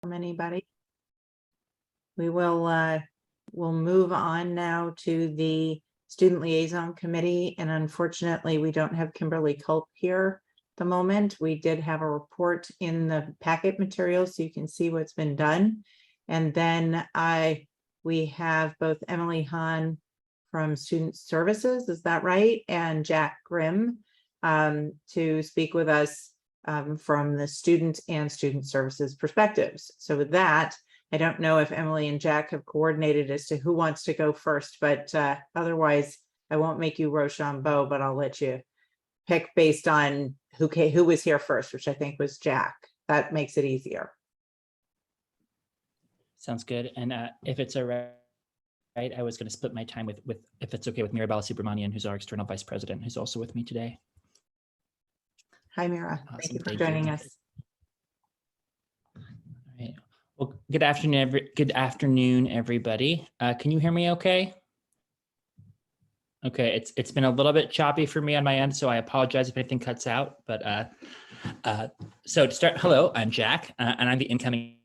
from anybody. We will we'll move on now to the Student Liaison Committee, and unfortunately, we don't have Kimberly Culp here at the moment. We did have a report in the packet material, so you can see what's been done. And then we have both Emily Hahn from Student Services, is that right? And Jack Grimm to speak with us from the student and student services perspectives. So with that, I don't know if Emily and Jack have coordinated as to who wants to go first, but otherwise I won't make you Rochambeau, but I'll let you pick based on who was here first, which I think was Jack. That makes it easier. Sounds good. And if it's all right, I was going to split my time with if it's okay with Mirabella Subramanian, who's our external vice president, who's also with me today. Hi, Mira. Awesome. Thank you for joining us. All right. Well, good afternoon, everybody. Can you hear me okay? Okay, it's been a little bit choppy for me on my end, so I apologize if anything cuts out. But so to start, hello, I'm Jack, and I'm the incoming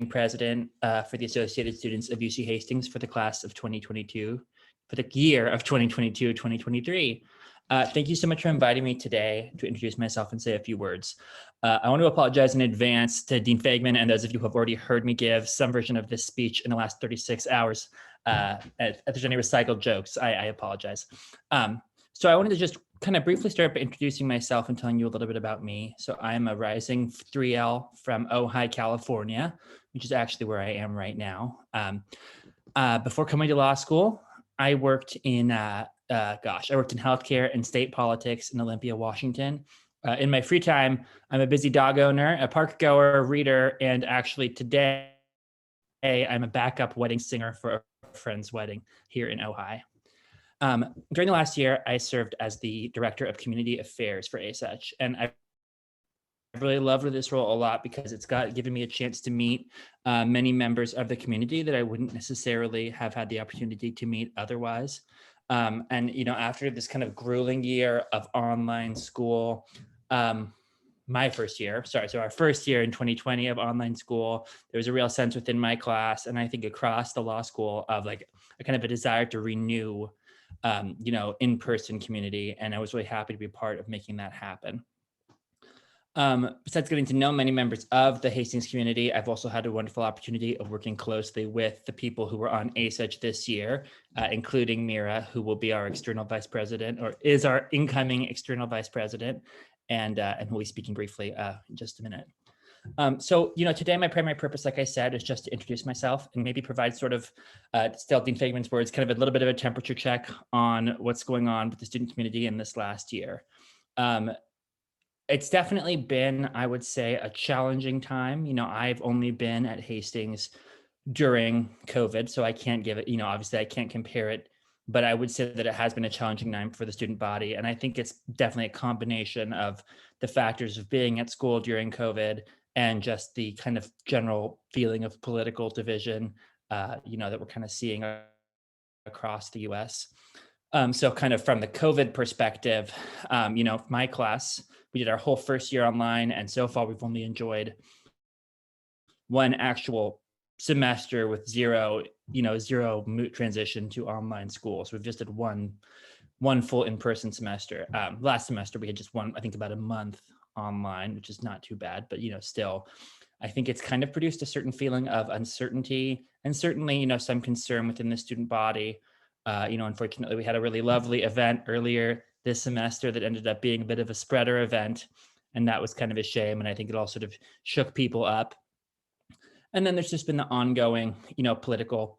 president for the Associated Students of UC Hastings for the class of 2022, for the year of 2022-2023. Thank you so much for inviting me today to introduce myself and say a few words. I want to apologize in advance to Dean Fagman and those of you who have already heard me give some version of this speech in the last 36 hours. If there's any recycled jokes, I apologize. So I wanted to just kind of briefly start by introducing myself and telling you a little bit about me. So I'm a rising 3L from Ojai, California, which is actually where I am right now. Before coming to law school, I worked in I worked in healthcare and state politics in Olympia, Washington. In my free time, I'm a busy dog owner, a park goer, reader, and actually today, I'm a backup wedding singer for a friend's wedding here in Ojai. During the last year, I served as the Director of Community Affairs for ASUH, and I really loved this role a lot because it's given me a chance to meet many members of the community that I wouldn't necessarily have had the opportunity to meet otherwise. And after this kind of grueling year of online school, our first year in 2020 of online school, there was a real sense within my class, and I think across the law school, of like a kind of a desire to renew, in-person community. And I was really happy to be part of making that happen. Besides getting to know many members of the Hastings community, I've also had a wonderful opportunity of working closely with the people who were on ASUH this year, including Mira, who will be our external vice president, or is our incoming external vice president, and who will be speaking briefly in just a minute. So today my primary purpose, like I said, is just to introduce myself and maybe provide sort of, still Dean Fagman's words, kind of a little bit of a temperature check on what's going on with the student community in this last year. It's definitely been, I would say, a challenging time. I've only been at Hastings during COVID, so I can't give it, obviously I can't compare it, but I would say that it has been a challenging time for the student body. And I think it's definitely a combination of the factors of being at school during COVID and just the kind of general feeling of political division, that we're kind of seeing across the US. So kind of from the COVID perspective, my class, we did our whole first year online, and so far we've only enjoyed one actual semester with zero transition to online school. So we've just did one full in-person semester. Last semester we had just one, I think about a month online, which is not too bad, but still, I think it's kind of produced a certain feeling of uncertainty and certainly, some concern within the student body. Unfortunately, we had a really lovely event earlier this semester that ended up being a bit of a spreader event, and that was kind of a shame. And I think it all sort of shook people up. And then there's just been the ongoing, political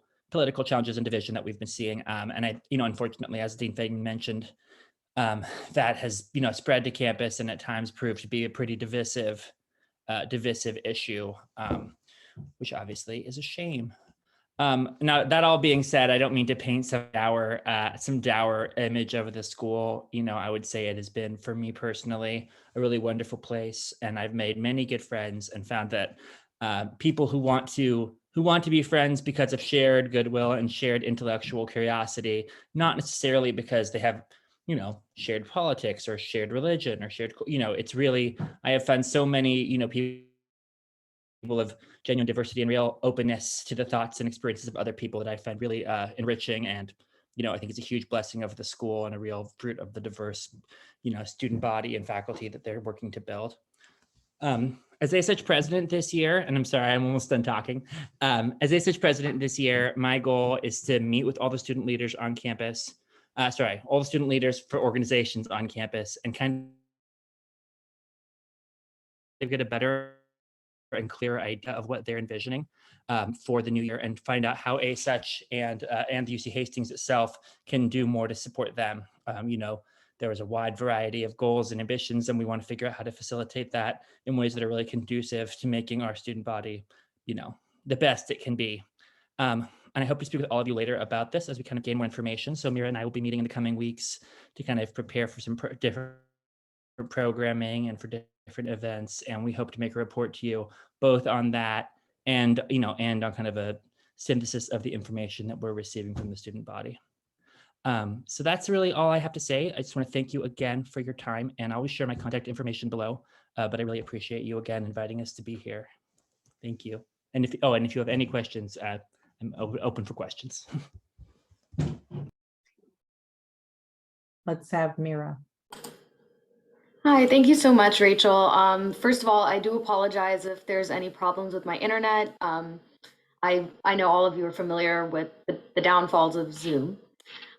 challenges and division that we've been seeing. And I, unfortunately, as Dean Fagman mentioned, that has, spread to campus and at times proved to be a pretty divisive issue, which obviously is a shame. Now, that all being said, I don't mean to paint some dour image of the school. I would say it has been, for me personally, a really wonderful place, and I've made many good friends and found that people who want to be friends because of shared goodwill and shared intellectual curiosity, not necessarily because they have, shared politics or shared religion or shared, it's really, I have found so many, people of genuine diversity and real openness to the thoughts and experiences of other people that I find really enriching. And, I think it's a huge blessing of the school and a real fruit of the diverse, student body and faculty that they're working to build. As ASUH president this year, and I'm sorry, I'm almost done talking. As ASUH president this year, my goal is to meet with all the student leaders on campus, all the student leaders for organizations on campus, and kind of get a better and clearer idea of what they're envisioning for the new year, and find out how ASUH and the UC Hastings itself can do more to support them. There was a wide variety of goals and ambitions, and we want to figure out how to facilitate that in ways that are really conducive to making our student body, the best it can be. And I hope to speak with all of you later about this as we kind of gain more information. So Mira and I will be meeting in the coming weeks to kind of prepare for some different programming and for different events. And we hope to make a report to you both on that and, and on kind of a synthesis of the information that we're receiving from the student body. So that's really all I have to say. I just want to thank you again for your time, and I always share my contact information below, but I really appreciate you again inviting us to be here. Thank you. And if you have any questions, I'm open for questions. Let's have Mira. Hi, thank you so much, Rachel. First of all, I do apologize if there's any problems with my internet. I know all of you are familiar with the downfalls of Zoom.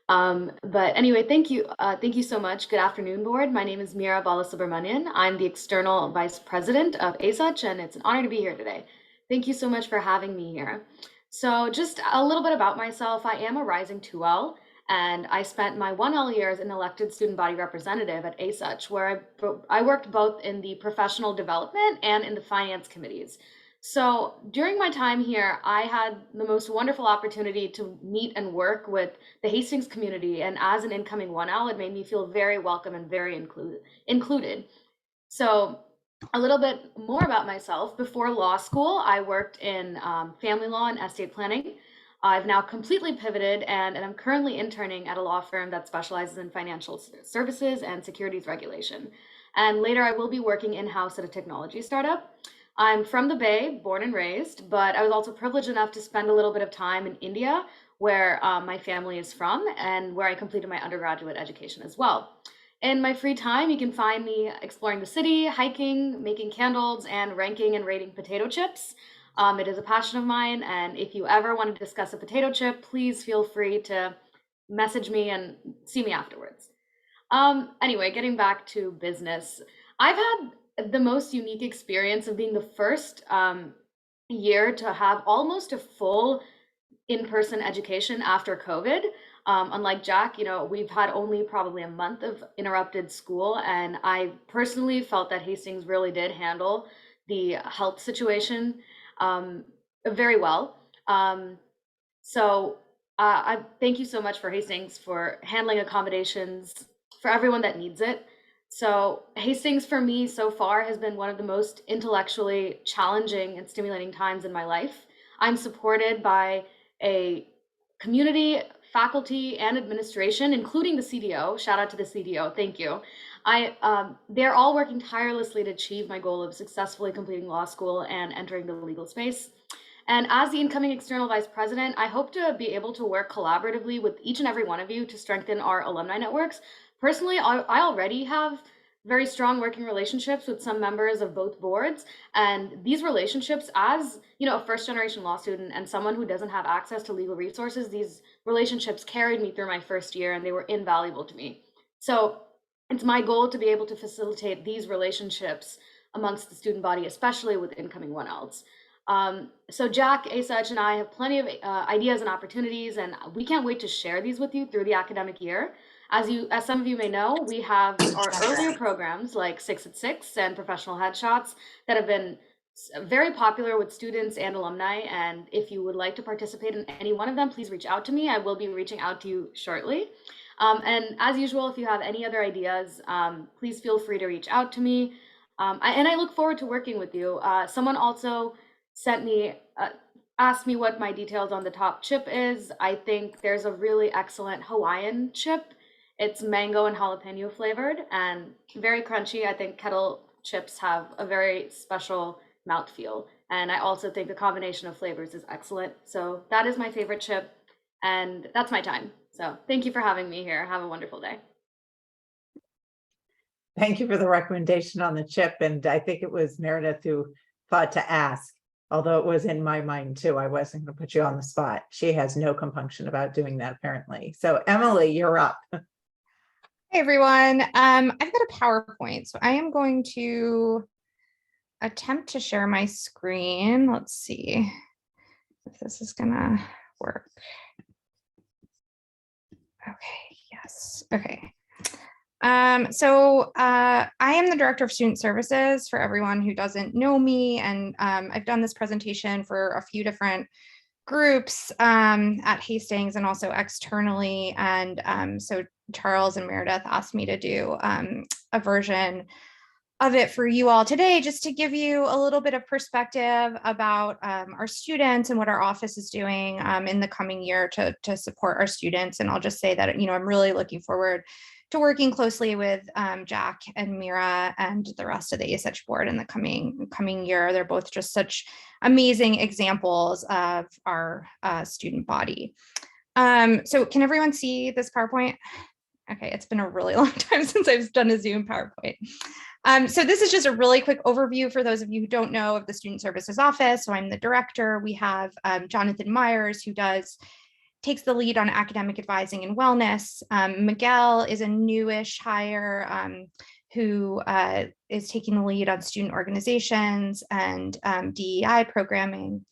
But anyway, thank you so much. Good afternoon, board. My name is Mira Balasubramanian. I'm the External Vice President of ASUH, and it's an honor to be here today. Thank you so much for having me here. So just a little bit about myself. I am a rising 2L, and I spent my 1L years an elected student body representative at ASUH, where I worked both in the professional development and in the finance committees. So during my time here, I had the most wonderful opportunity to meet and work with the Hastings community. And as an incoming 1L, it made me feel very welcome and very included. So a little bit more about myself. Before law school, I worked in family law and estate planning. I've now completely pivoted and I'm currently interning at a law firm that specializes in financial services and securities regulation. And later I will be working in-house at a technology startup. I'm from the Bay, born and raised, but I was also privileged enough to spend a little bit of time in India, where my family is from and where I completed my undergraduate education as well. In my free time, you can find me exploring the city, hiking, making candles, and ranking and rating potato chips. It is a passion of mine, and if you ever want to discuss a potato chip, please feel free to message me and see me afterwards. Anyway, getting back to business, I've had the most unique experience of being the first year to have almost a full in-person education after COVID. Unlike Jack, we've had only probably a month of interrupted school, and I personally felt that Hastings really did handle the health situation very well. So I thank you so much for Hastings for handling accommodations for everyone that needs it. So Hastings for me so far has been one of the most intellectually challenging and stimulating times in my life. I'm supported by a community, faculty, and administration, including the CDO. Shout out to the CDO, thank you. They're all working tirelessly to achieve my goal of successfully completing law school and entering the legal space. And as the incoming external vice president, I hope to be able to work collaboratively with each and every one of you to strengthen our alumni networks. Personally, I already have very strong working relationships with some members of both boards. And these relationships, as a first generation law student and someone who doesn't have access to legal resources, these relationships carried me through my first year and they were invaluable to me. So it's my goal to be able to facilitate these relationships amongst the student body, especially with incoming 1Ls. So Jack, ASUH, and I have plenty of ideas and opportunities, and we can't wait to share these with you through the academic year. As some of you may know, we have our earlier programs like 6 at 6 and professional headshots that have been very popular with students and alumni. And if you would like to participate in any one of them, please reach out to me. I will be reaching out to you shortly. And as usual, if you have any other ideas, please feel free to reach out to me. And I look forward to working with you. Someone also asked me what my details on the top chip is. I think there's a really excellent Hawaiian chip. It's mango and jalapeno flavored and very crunchy. I think kettle chips have a very special mouthfeel. And I also think the combination of flavors is excellent. So that is my favorite chip, and that's my time. So thank you for having me here. Have a wonderful day. Thank you for the recommendation on the chip. And I think it was Meredith who thought to ask, although it was in my mind too. I wasn't going to put you on the spot. She has no compunction about doing that, apparently. So Emily, you're up. Hey everyone, I've got a PowerPoint, so I am going to attempt to share my screen. Let's see if this is gonna work. Okay, yes, okay. I am the Director of Student Services for everyone who doesn't know me, and I've done this presentation for a few different groups at Hastings and also externally. And so Charles and Meredith asked me to do a version of it for you all today, just to give you a little bit of perspective about our students and what our office is doing in the coming year to support our students. And I'll just say that, you know, I'm really looking forward to working closely with Jack and Mira and the rest of the ASH board in the coming year. They're both just such amazing examples of our student body. So can everyone see this PowerPoint? Okay, it's been a really long time since I've done a Zoom PowerPoint. So this is just a really quick overview for those of you who don't know of the Student Services Office. So I'm the director. We have Jonathan Myers, who takes the lead on academic advising and wellness. Miguel is a newish hire who is taking the lead on student organizations and DEI programming.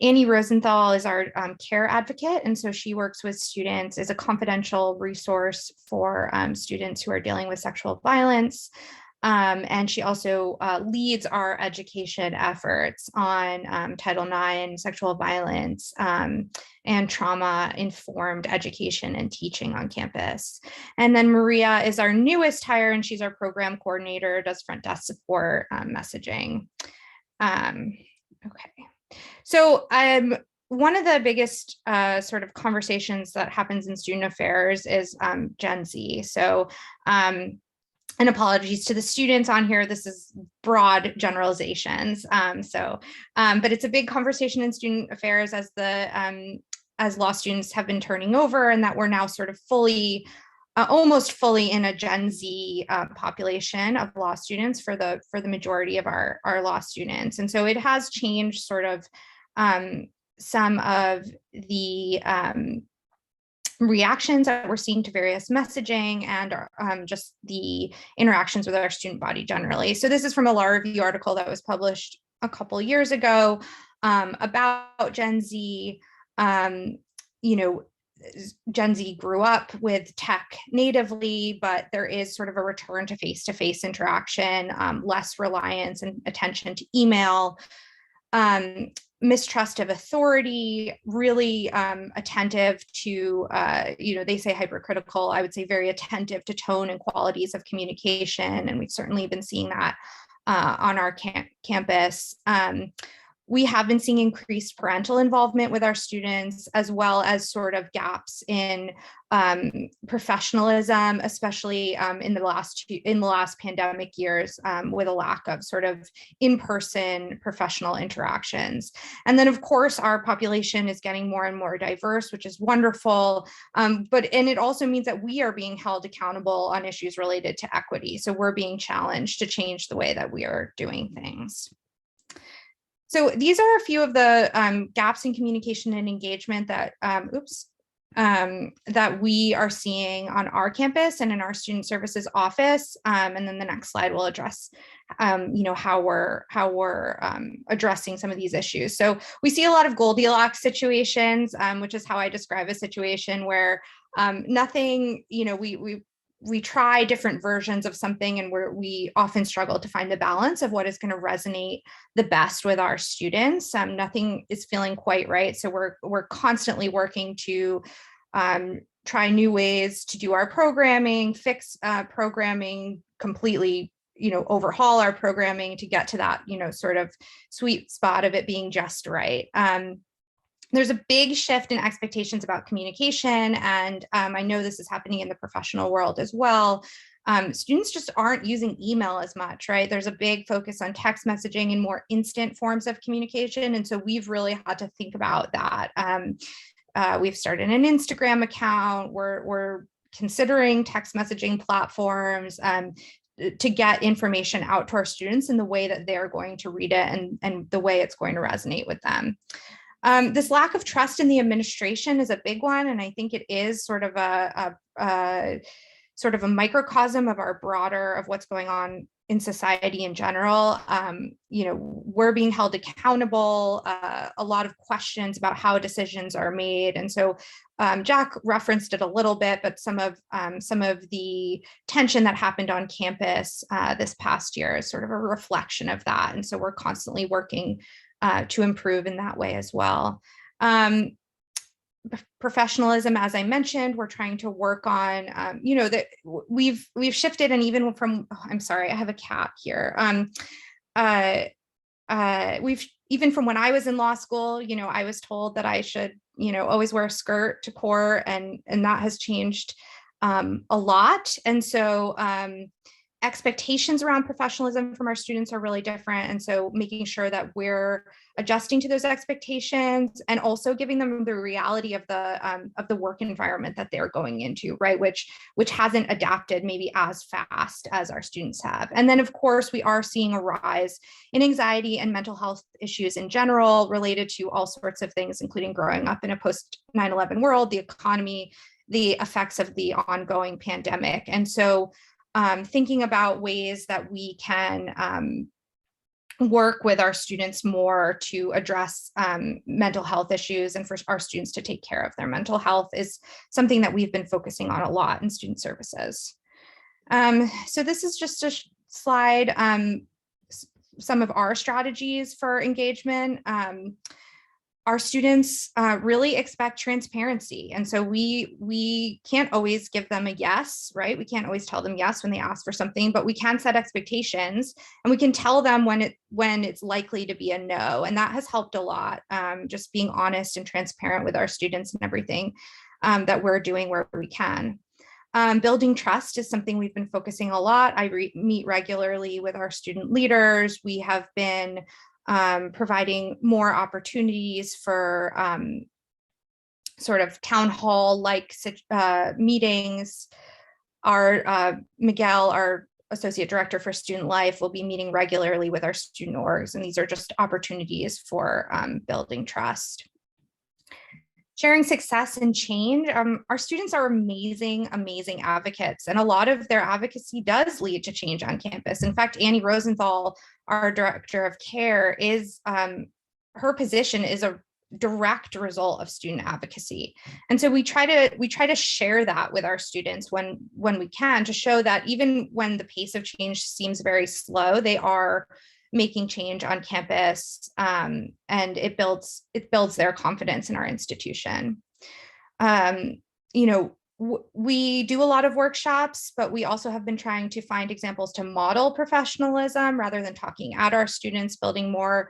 Annie Rosenthal is our care advocate, and so she works with students as a confidential resource for students who are dealing with sexual violence. And she also leads our education efforts on Title IX, sexual violence, and trauma-informed education and teaching on campus. And then Maria is our newest hire, and she's our program coordinator, does front desk support, messaging. Okay. So one of the biggest sort of conversations that happens in student affairs is Gen Z. So, and apologies to the students on here, this is broad generalizations. But it's a big conversation in student affairs as law students have been turning over, and that we're now sort of fully, almost fully in a Gen Z population of law students for the majority of our law students. And so it has changed sort of some of the reactions that we're seeing to various messaging and just the interactions with our student body generally. So this is from a law review article that was published a couple of years ago about Gen Z. You know, Gen Z grew up with tech natively, but there is sort of a return to face-to-face interaction, less reliance and attention to email, mistrust of authority, really attentive to, you know, they say hypercritical, I would say very attentive to tone and qualities of communication. And we've certainly been seeing that on our campus. We have been seeing increased parental involvement with our students, as well as sort of gaps in professionalism, especially in the last pandemic years, with a lack of sort of in-person professional interactions. And then, of course, our population is getting more and more diverse, which is wonderful. And it also means that we are being held accountable on issues related to equity. So we're being challenged to change the way that we are doing things. So these are a few of the gaps in communication and engagement that, that we are seeing on our campus and in our student services office. And then the next slide will address, you know, how we're addressing some of these issues. So we see a lot of Goldilocks situations, which is how I describe a situation where nothing, you know, we try different versions of something, and we often struggle to find the balance of what is going to resonate the best with our students. Nothing is feeling quite right. So we're constantly working to try new ways to do our programming, fix programming completely, you know, overhaul our programming to get to that, you know, sort of sweet spot of it being just right. There's a big shift in expectations about communication, and I know this is happening in the professional world as well. students just aren't using email as much, right? There's a big focus on text messaging and more instant forms of communication. And so we've really had to think about that. We've started an Instagram account. We're considering text messaging platforms to get information out to our students in the way that they're going to read it and the way it's going to resonate with them. This lack of trust in the administration is a big one, and I think it is sort of a microcosm of our broader of what's going on in society in general. We're being held accountable, a lot of questions about how decisions are made. And so Jack referenced it a little bit, but some of the tension that happened on campus this past year is sort of a reflection of that. And so we're constantly working to improve in that way as well. Professionalism, as I mentioned, we're trying to work on, that we've shifted, and even from, I'm sorry, I have a cat here. We've, even from when I was in law school, I was told that I should, always wear a skirt to court, and that has changed a lot. And so expectations around professionalism from our students are really different. And so making sure that we're adjusting to those expectations and also giving them the reality of the work environment that they're going into, right? Which hasn't adapted maybe as fast as our students have. And then of course, we are seeing a rise in anxiety and mental health issues in general related to all sorts of things, including growing up in a post 9/11 world, the economy, the effects of the ongoing pandemic. And so thinking about ways that we can work with our students more to address mental health issues and for our students to take care of their mental health is something that we've been focusing on a lot in student services. So this is just a slide, some of our strategies for engagement. Our students really expect transparency. And so we can't always give them a yes, right? We can't always tell them yes when they ask for something, but we can set expectations and we can tell them when it's likely to be a no. And that has helped a lot, just being honest and transparent with our students and everything that we're doing where we can. Building trust is something we've been focusing a lot. I meet regularly with our student leaders. We have been providing more opportunities for sort of town hall like meetings. Our Miguel, our associate director for student life, will be meeting regularly with our student orgs, and these are just opportunities for building trust. Sharing success and change. Our students are amazing advocates, and a lot of their advocacy does lead to change on campus. In fact, Annie Rosenthal, our director of care, is her position is a direct result of student advocacy. And so we try to share that with our students when we can, to show that even when the pace of change seems very slow, they are making change on campus, and it builds their confidence in our institution. We do a lot of workshops, but we also have been trying to find examples to model professionalism rather than talking at our students, building more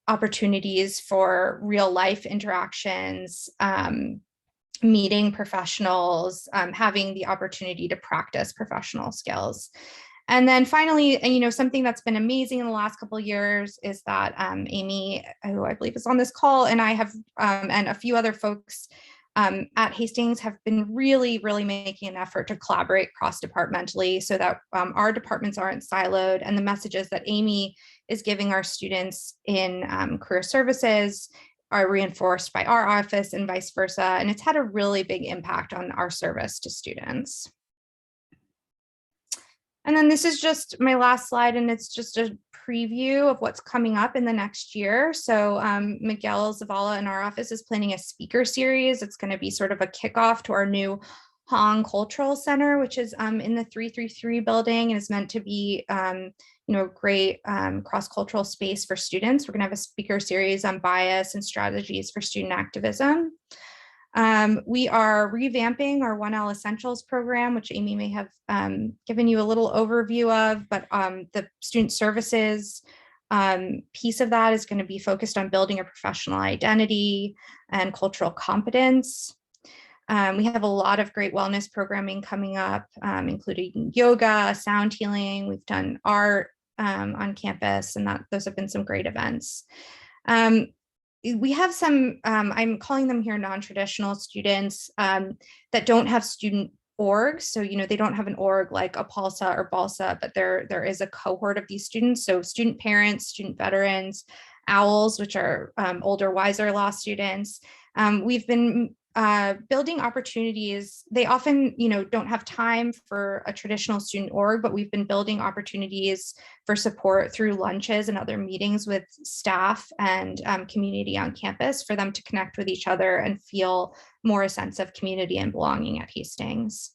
opportunities for real life interactions, meeting professionals, having the opportunity to practice professional skills. And then finally, something that's been amazing in the last couple of years is that Amy, who I believe is on this call, and I have, and a few other folks at Hastings have been really making an effort to collaborate cross-departmentally so that our departments aren't siloed, and the messages that Amy is giving our students in career services are reinforced by our office and vice versa. And it's had a really big impact on our service to students. And then this is just my last slide, and it's just a preview of what's coming up in the next year. So Miguel Zavala in our office is planning a speaker series. It's going to be sort of a kickoff to our new Hong Cultural Center, which is in the 333 building, and is meant to be a great cross-cultural space for students. We're going to have a speaker series on bias and strategies for student activism. We are revamping our 1L Essentials program, which Amy may have given you a little overview of, but the student services piece of that is going to be focused on building a professional identity and cultural competence. We have a lot of great wellness programming coming up, including yoga, sound healing. We've done art on campus, and those have been some great events. We have some, I'm calling them here non-traditional students that don't have student orgs. So, they don't have an org like a PALSA or BALSA, but there is a cohort of these students. So student parents, student veterans, OWLs, which are older, wiser law students. We've been building opportunities. They often, don't have time for a traditional student org, but we've been building opportunities for support through lunches and other meetings with staff and community on campus for them to connect with each other and feel more a sense of community and belonging at Hastings.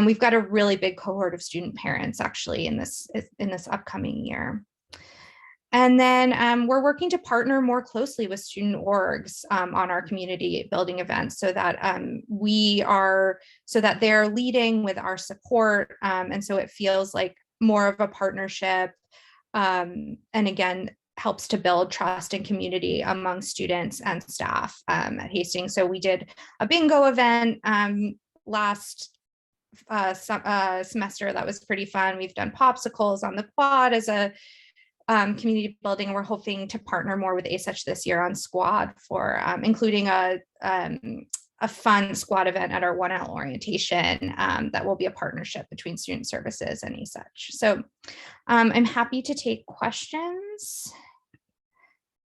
We've got a really big cohort of student parents actually in this upcoming year. And then we're working to partner more closely with student orgs on our community building events so that they're leading with our support. And so it feels like more of a partnership. And again, helps to build trust and community among students and staff at Hastings. So we did a bingo event last semester. That was pretty fun. We've done popsicles on the quad as a community building. We're hoping to partner more with ASUH this year on squad for including a fun squad event at our 1L orientation that will be a partnership between student services and ASUH. So I'm happy to take questions.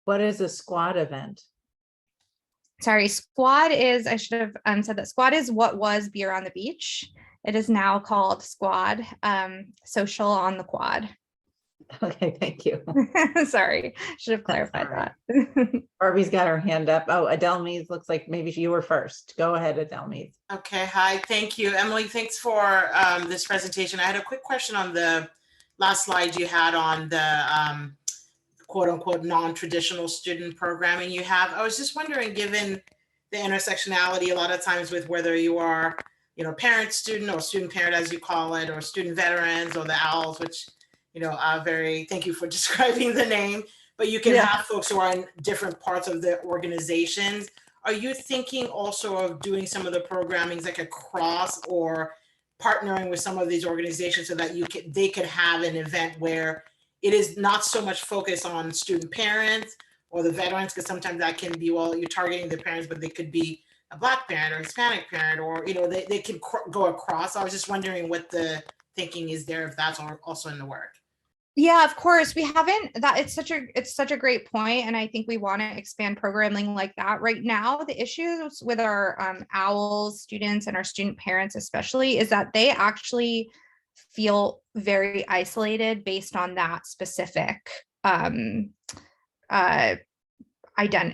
What is a squad event? Sorry, squad is, I should have said that squad is what was Beer on the Beach. It is now called squad, social on the quad. Okay, thank you. Sorry, should have clarified that. Barbie's got her hand up. Oh, Adele Meads, looks like maybe you were first. Go ahead, Adele Meads. Okay, hi, thank you. Emily, thanks for this presentation. I had a quick question on the last slide you had on the quote unquote non-traditional student programming you have. I was just wondering, given the intersectionality a lot of times with whether you are, parent student or student parent as you call it, or student veterans or the OWLs, which thank you for describing the name, but you can have folks who are in different parts of the organizations. Are you thinking also of doing some of the programmings like across or partnering with some of these organizations so that they could have an event where it is not so much focused on student parents or the veterans, because sometimes that can be, well, you're targeting the parents, but they could be a Black parent or Hispanic parent, or, they can go across. I was just wondering what the thinking is there, if that's also in the work. Yeah, of course. We haven't it's such a great point. And I think we want to expand programming like that. Right now, the issues with our OWLs students and our student parents, especially, is that they actually feel very isolated based on that specific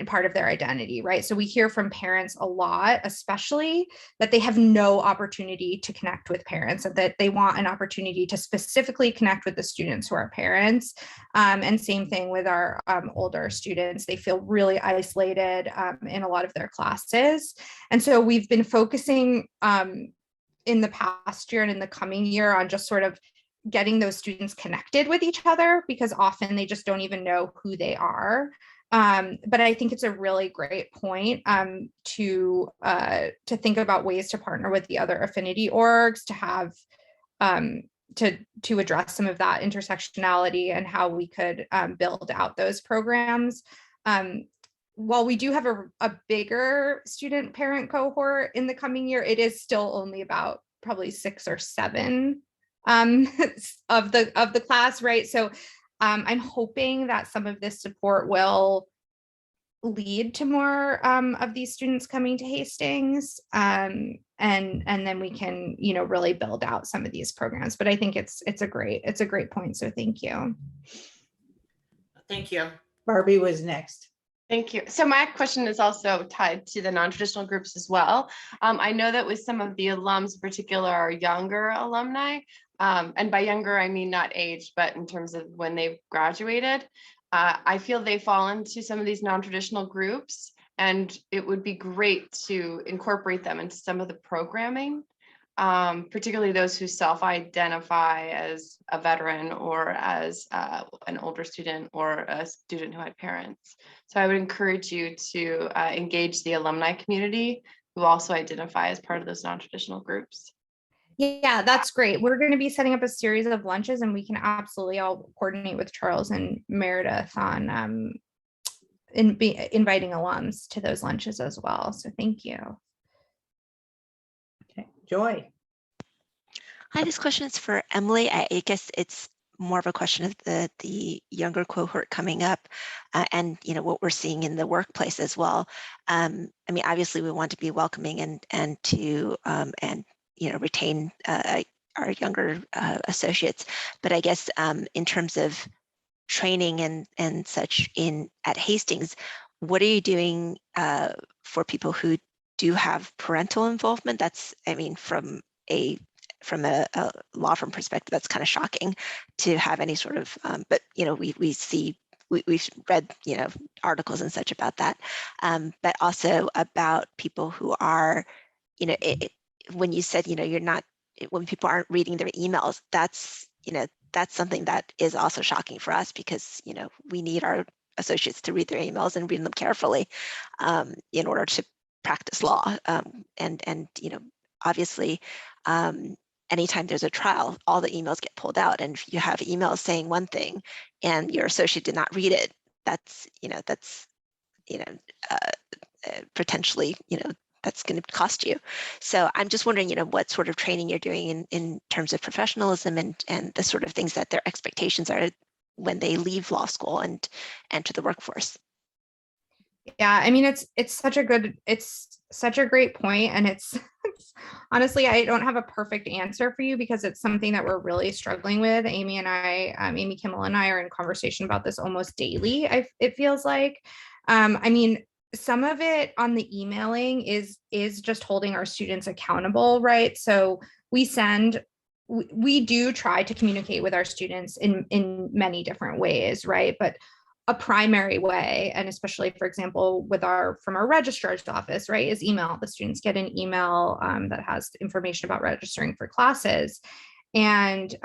part of their identity, right? So we hear from parents a lot, especially, that they have no opportunity to connect with parents, and that they want an opportunity to specifically connect with the students who are parents. And same thing with our older students. They feel really isolated in a lot of their classes. And so we've been focusing in the past year and in the coming year on just sort of getting those students connected with each other, because often they just don't even know who they are. But I think it's a really great point to think about ways to partner with the other affinity orgs to have to address some of that intersectionality and how we could build out those programs. While we do have a bigger student parent cohort in the coming year, it is still only about probably 6 or 7 of the class, right? So I'm hoping that some of this support will lead to more of these students coming to Hastings, and then we can, really build out some of these programs. But I think it's a great point. So thank you. Thank you. Barbie was next. Thank you. So my question is also tied to the non-traditional groups as well. I know that with some of the alums, in particular, our younger alumni, and by younger, I mean not age, but in terms of when they graduated, I feel they fall into some of these non-traditional groups, and it would be great to incorporate them into some of the programming, particularly those who self-identify as a veteran or as an older student or a student who had parents. So I would encourage you to engage the alumni community who also identify as part of those non-traditional groups. Yeah, that's great. We're going to be setting up a series of lunches, and we can absolutely all coordinate with Charles and Meredith on inviting alums to those lunches as well. So thank you. Okay, Joy. Hi, this question is for Emily. I guess it's more of a question of the younger cohort coming up, and what we're seeing in the workplace as well. I mean, obviously, we want to be welcoming and to retain our younger associates, but I guess in terms of training and such at Hastings, what are you doing for people who do have parental involvement? That's, I mean, from a law firm perspective, that's kind of shocking to have any sort of, but we've read, articles and such about that, but also about people who are, when you said, you're not, when people aren't reading their emails, that's something that is also shocking for us, because, we need our associates to read their emails and read them carefully in order to practice law. And obviously, anytime there's a trial, all the emails get pulled out, and if you have emails saying one thing and your associate did not read it, that's potentially, that's going to cost you. So I'm just wondering, what sort of training you're doing in terms of professionalism and the sort of things that their expectations are when they leave law school and enter the workforce. Yeah, I mean, it's such a great point, and it's honestly, I don't have a perfect answer for you, because it's something that we're really struggling with. Amy Kimmel and I are in conversation about this almost daily. It feels like, I mean, some of it on the emailing is just holding our students accountable, right? So we do try to communicate with our students in many different ways, right? But a primary way, and especially, for example, from our registrar's office, right, is email. The students get an email that has information about registering for classes. And,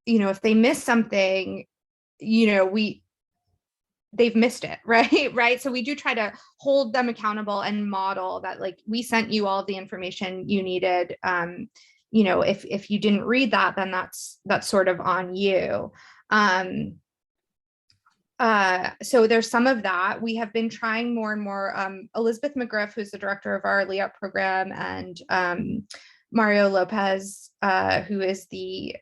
if they miss something, they've missed it, right? Right. So we do try to hold them accountable and model that, like, we sent you all of the information you needed. If you didn't read that, then that's sort of on you. So there's some of that. We have been trying more and more. Elizabeth McGriff, who's the director of our LEAP program, and Mario Lopez, who is the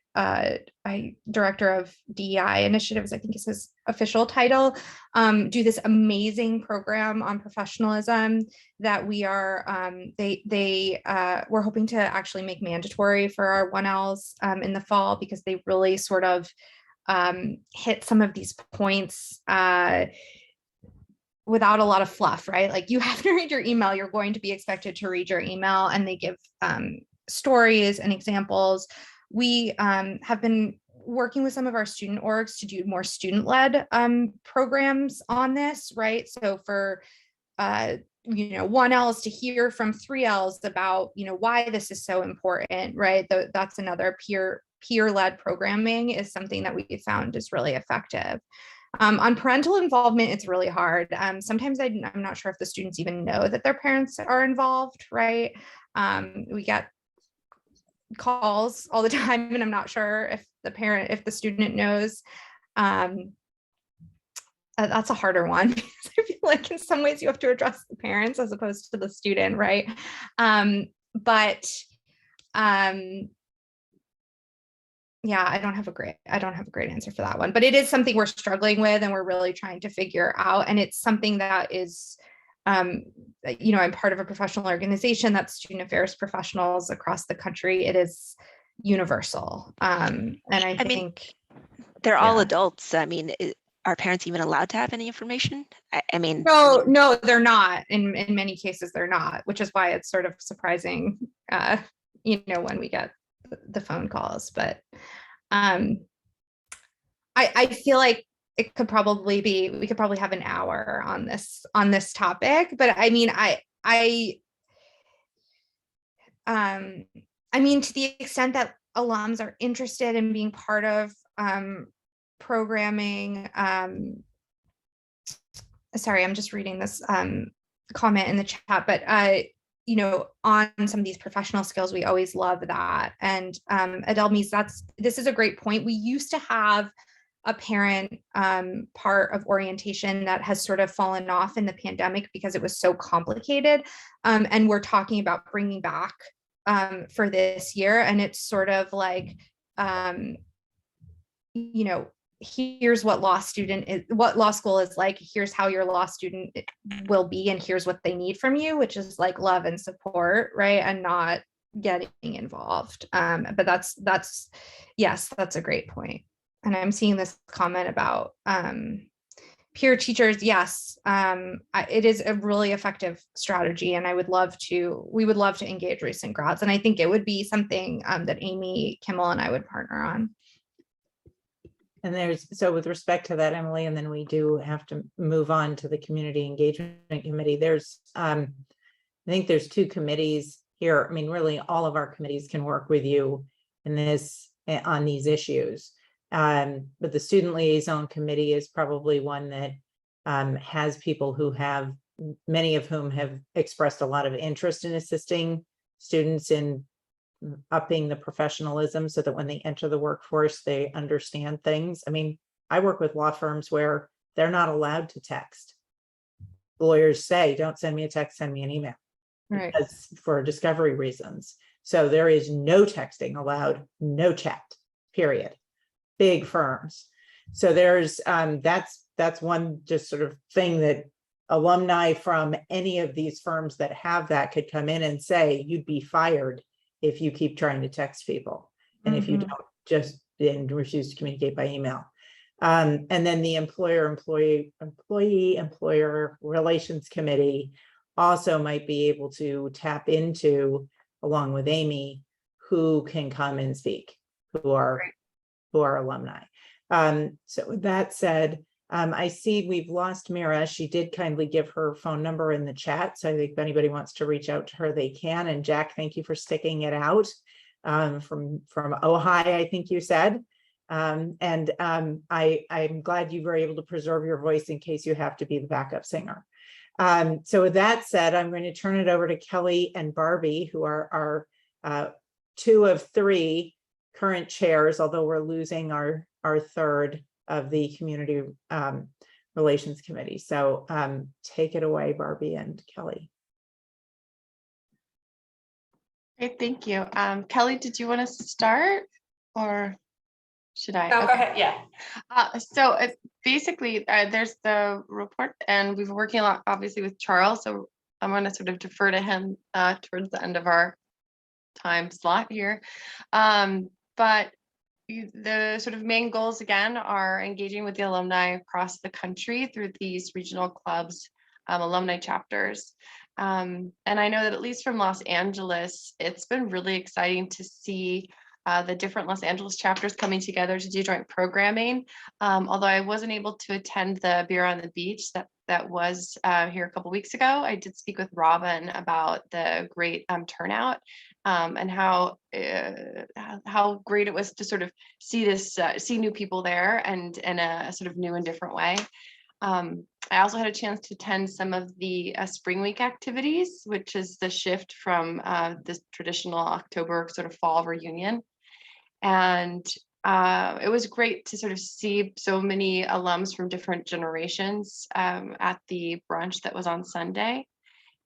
director of DEI initiatives, I think is his official title, do this amazing program on professionalism that we are, we're hoping to actually make mandatory for our 1Ls in the fall, because they really sort of hit some of these points without a lot of fluff, right? Like, you have to read your email, you're going to be expected to read your email, and they give stories and examples. We have been working with some of our student orgs to do more student-led programs on this, right? So for 1Ls to hear from 3Ls about why this is so important, right? That's another peer-led programming is something that we found is really effective. On parental involvement, it's really hard. Sometimes I'm not sure if the students even know that their parents are involved, right? We get calls all the time, and I'm not sure if the student knows. That's a harder one, because I feel like in some ways you have to address the parents as opposed to the student, right? Yeah, I don't have a great answer for that one, but it is something we're struggling with, and we're really trying to figure out. And it's something that is, I'm part of a professional organization that's student affairs professionals across the country. It is universal. And I think they're all adults. I mean, are parents even allowed to have any information? I mean, no, they're not. In many cases, they're not, which is why it's sort of surprising, when we get the phone calls. But I feel like we could probably have an hour on this topic. But I mean, to the extent that alums are interested in being part of programming, sorry, I'm just reading this comment in the chat, but you know, on some of these professional skills, we always love that. And Adelmise, this is a great point. We used to have a parent part of orientation that has sort of fallen off in the pandemic because it was so complicated. And we're talking about bringing back for this year. And it's sort of like, you know, here's what law student is, what law school is like, here's how your law student will be, and here's what they need from you, which is like love and support, right? And not getting involved. But that's yes, that's a great point. And I'm seeing this comment about peer teachers. Yes, it is a really effective strategy, and we would love to engage recent grads. And I think it would be something that Amy, Kimmel, and I would partner on. And so with respect to that, Emily, and then we do have to move on to the Community Engagement Committee. I think there's two committees here. I mean, really all of our committees can work with you in this, on these issues. But the Student Liaison Committee is probably one that has people who have, many of whom have expressed a lot of interest in assisting students in upping the professionalism so that when they enter the workforce, they understand things. I mean, I work with law firms where they're not allowed to text. Lawyers say, don't send me a text, send me an email. Right. Because for discovery reasons. So there is no texting allowed, no chat, period. Big firms. So there's, that's one just sort of thing that alumni from any of these firms that have that could come in and say, you'd be fired if you keep trying to text people, and if you don't just refuse to communicate by email. And then the employee-employer relations committee also might be able to tap into, along with Amy, who can come and speak, who are alumni. So with that said, I see we've lost Mira. She did kindly give her phone number in the chat. So I think if anybody wants to reach out to her, they can. And Jack, thank you for sticking it out from Ojai, I think you said. I'm glad you were able to preserve your voice in case you have to be the backup singer. So with that said, I'm going to turn it over to Kelly and Barbie, who are our 2 of 3 current chairs, although we're losing our third of the Community Relations Committee. So take it away, Barbie and Kelly. Great, thank you. Kelly, did you want to start, or should I? No, go ahead. Yeah. So basically, there's the report, and we've been working a lot, obviously, with Charles. So I'm going to sort of defer to him towards the end of our time slot here. But the sort of main goals, again, are engaging with the alumni across the country through these regional clubs, alumni chapters. And I know that at least from Los Angeles, it's been really exciting to see the different Los Angeles chapters coming together to do joint programming. Although I wasn't able to attend the Beer on the Beach that was here a couple weeks ago, I did speak with Robin about the great turnout and how great it was to sort of see see new people there, and in a sort of new and different way. I also had a chance to attend some of the Spring Week activities, which is the shift from this traditional October sort of fall reunion. And it was great to sort of see so many alums from different generations at the brunch that was on Sunday.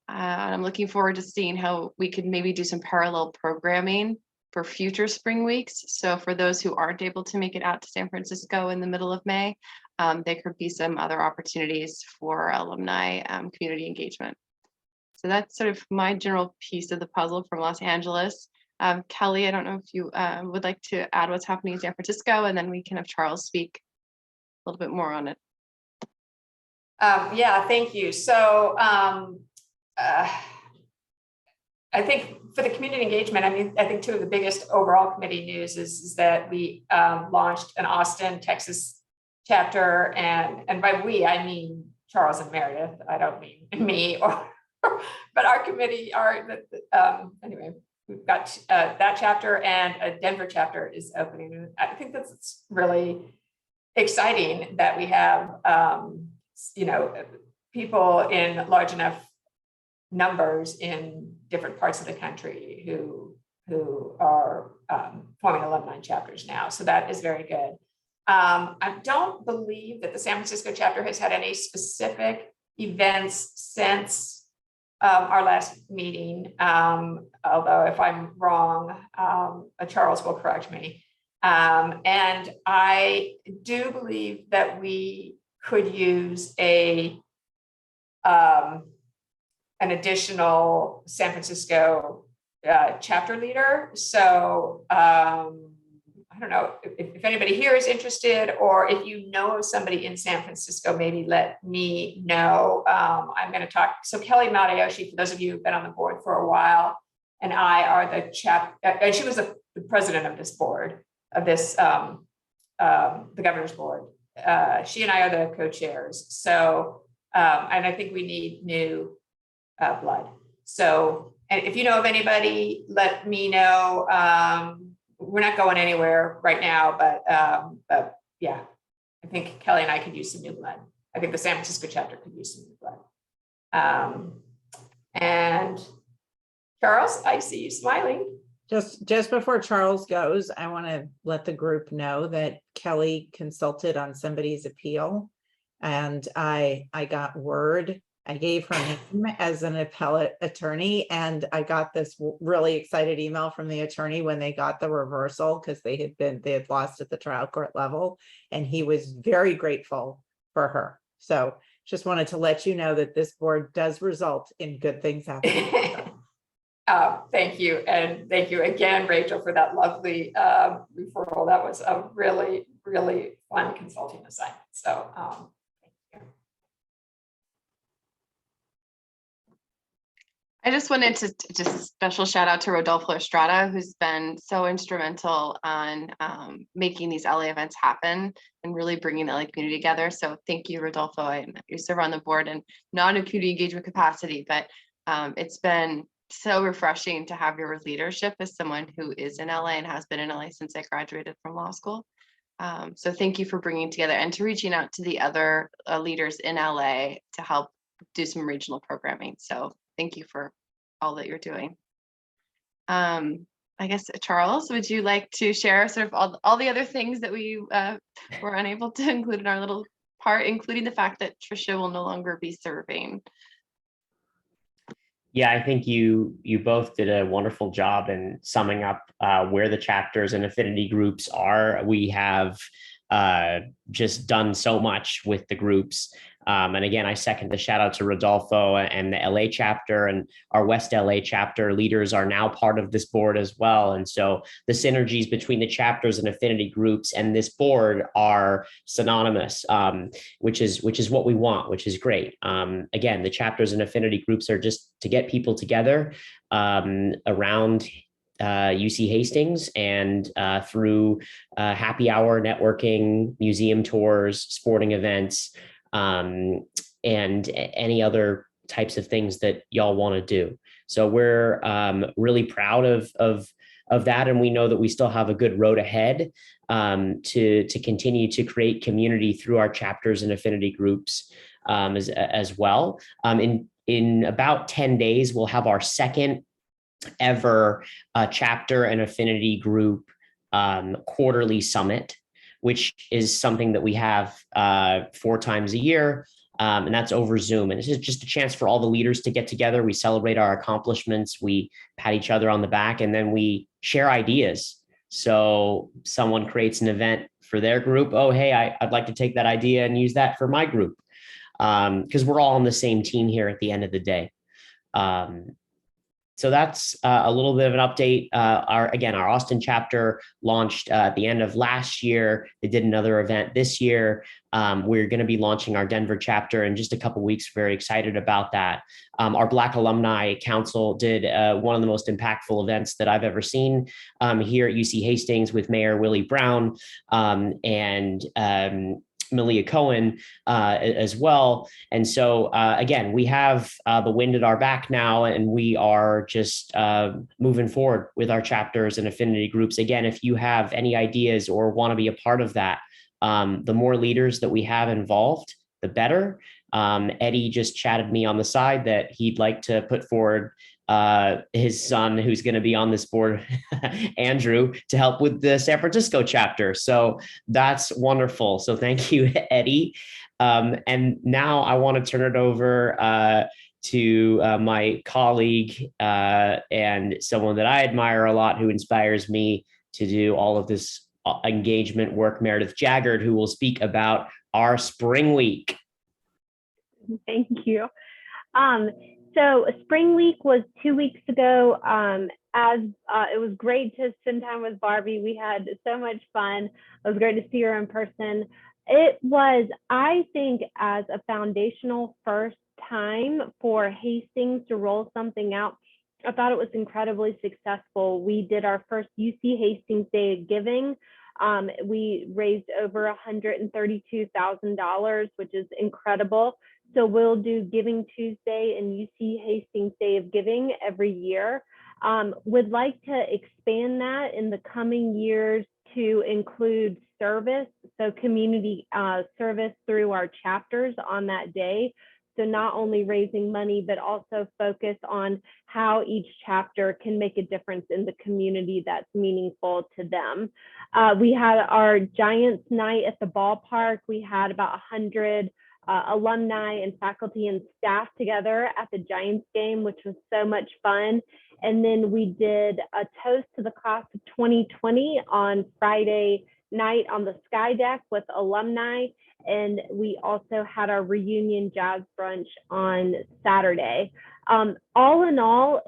And I'm looking forward to seeing how we could maybe do some parallel programming for future spring weeks. So for those who aren't able to make it out to San Francisco in the middle of May, there could be some other opportunities for alumni community engagement. So that's sort of my general piece of the puzzle from Los Angeles. Kelly, I don't know if you would like to add what's happening in San Francisco, and then we can have Charles speak a little bit more on it. Yeah, thank you. So I think for the community engagement, I mean, I think 2 of the biggest overall committee news is that we launched an Austin, Texas chapter, and by we, I mean Charles and Meredith. I don't mean me but our committee anyway. We've got that chapter, and a Denver chapter is opening. I think that's really exciting that we have, people in large enough numbers in different parts of the country who are forming alumni chapters now. So that is very good. I don't believe that the San Francisco chapter has had any specific events since our last meeting, although if I'm wrong, Charles will correct me. And I do believe that we could use an additional San Francisco chapter leader. So I don't know if anybody here is interested, or if you know of somebody in San Francisco, maybe let me know. I'm going to talk. So Kelly Matayoshi, for those of you who've been on the board for a while, and I are the and she was the president of this board, of this, the governor's board. She and I are the co-chairs. So, and I think we need new blood. So, and if you know of anybody, let me know. We're not going anywhere right now, but yeah, I think Kelly and I could use some new blood. I think the San Francisco chapter could use some new blood. And Charles, I see you smiling. Just before Charles goes, I want to let the group know that Kelly consulted on somebody's appeal, and I got word. I gave her name as an appellate attorney, and I got this really excited email from the attorney when they got the reversal, because they had lost at the trial court level, and he was very grateful for her. So just wanted to let you know that this board does result in good things happening. Thank you. And thank you again, Rachel, for that lovely referral. That was a really, really fun consulting assignment. So thank you. I just wanted to just special shout out to Rodolfo Estrada, who's been so instrumental on making these LA events happen and really bringing the LA community together. So thank you, Rodolfo. I serve on the board and not in a community engagement capacity, but it's been so refreshing to have your leadership as someone who is in LA and has been in LA since I graduated from law school. So thank you for bringing together and to reaching out to the other leaders in LA to help do some regional programming. So thank you for all that you're doing. I guess, Charles, would you like to share sort of all the other things that we were unable to include in our little part, including the fact that Tricia will no longer be serving? Yeah, I think you both did a wonderful job in summing up where the chapters and affinity groups are. We have just done so much with the groups. And again, I second the shout out to Rodolfo and the LA chapter, and our West LA chapter leaders are now part of this board as well. And so the synergies between the chapters and affinity groups and this board are synonymous, which is what we want, which is great. Again, the chapters and affinity groups are just to get people together around UC Hastings and through happy hour networking, museum tours, sporting events, and any other types of things that y'all want to do. So we're really proud of that, and we know that we still have a good road ahead to continue to create community through our chapters and affinity groups as well. In about 10 days, we'll have our second ever chapter and affinity group quarterly summit, which is something that we have 4 times a year. And that's over Zoom. And this is just a chance for all the leaders to get together. We celebrate our accomplishments. We pat each other on the back, and then we share ideas. So someone creates an event for their group. Oh, hey, I'd like to take that idea and use that for my group. Because we're all on the same team here at the end of the day. So that's a little bit of an update. Our Austin chapter launched at the end of last year. They did another event this year. We're going to be launching our Denver chapter in just a couple of weeks. Very excited about that. Our Black Alumni Council did one of the most impactful events that I've ever seen here at UC Hastings with Mayor Willie Brown and Malia Cohen as well. And so again, we have the wind at our back now, and we are just moving forward with our chapters and affinity groups. Again, if you have any ideas or want to be a part of that, the more leaders that we have involved, the better. Eddie just chatted me on the side that he'd like to put forward his son, who's going to be on this board, Andrew, to help with the San Francisco chapter. So that's wonderful. So thank you, Eddie. And now I want to turn it over to my colleague and someone that I admire a lot, who inspires me to do all of this engagement work, Meredith Jaggard, who will speak about our spring week. Thank you. So spring week was 2 weeks ago. It was great to spend time with Barbie. We had so much fun. It was great to see her in person. It was, I think, as a foundational first time for Hastings to roll something out, I thought it was incredibly successful. We did our first UC Hastings Day of Giving. We raised over $132,000, which is incredible. So we'll do Giving Tuesday and UC Hastings Day of Giving every year. Would like to expand that in the coming years to include service, so community service through our chapters on that day. So not only raising money, but also focus on how each chapter can make a difference in the community that's meaningful to them. We had our Giants Night at the ballpark. We had about 100 alumni and faculty and staff together at the Giants game, which was so much fun. And then we did a toast to the class of 2020 on Friday night on the Sky Deck with alumni. And we also had our reunion jazz brunch on Saturday. All in all,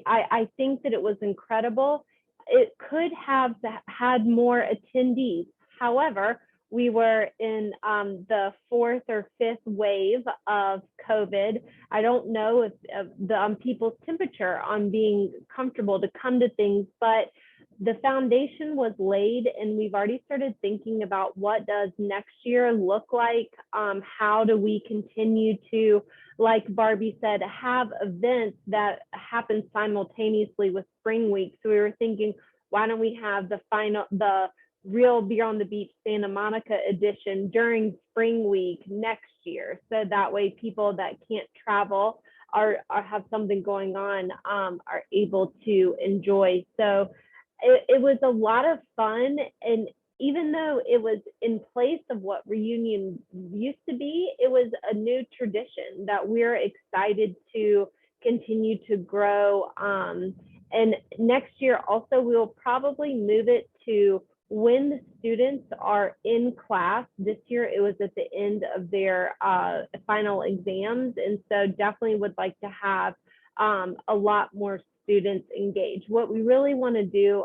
I think that it was incredible. It could have had more attendees. However, we were in the 4th or 5th wave of COVID. I don't know if the people's temperature on being comfortable to come to things, but the foundation was laid, and we've already started thinking about what does next year look like. How do we continue to, like Barbie said, have events that happen simultaneously with Spring Week? So we were thinking, why don't we have the real Beer on the Beach Santa Monica edition during Spring Week next year? So that way people that can't travel or have something going on are able to enjoy. So it was a lot of fun. And even though it was in place of what reunion used to be, it was a new tradition that we're excited to continue to grow. And next year also, we'll probably move it to when the students are in class. This year, it was at the end of their final exams. And so definitely would like to have a lot more students engaged. What we really want to do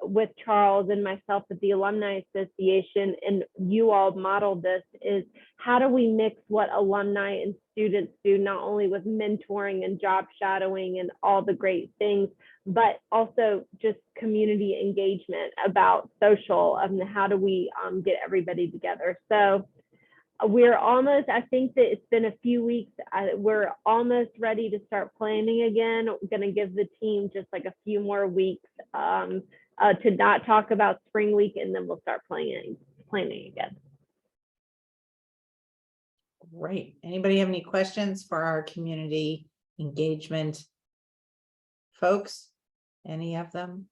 with Charles and myself at the Alumni Association, and you all modeled this, is how do we mix what alumni and students do, not only with mentoring and job shadowing and all the great things, but also just community engagement about social, and how do we get everybody together. So we're almost, I think that it's been a few weeks, we're almost ready to start planning again. We're going to give the team just like a few more weeks to not talk about Spring Week, and then we'll start planning again. Great. Anybody have any questions for our community engagement folks? Any of them?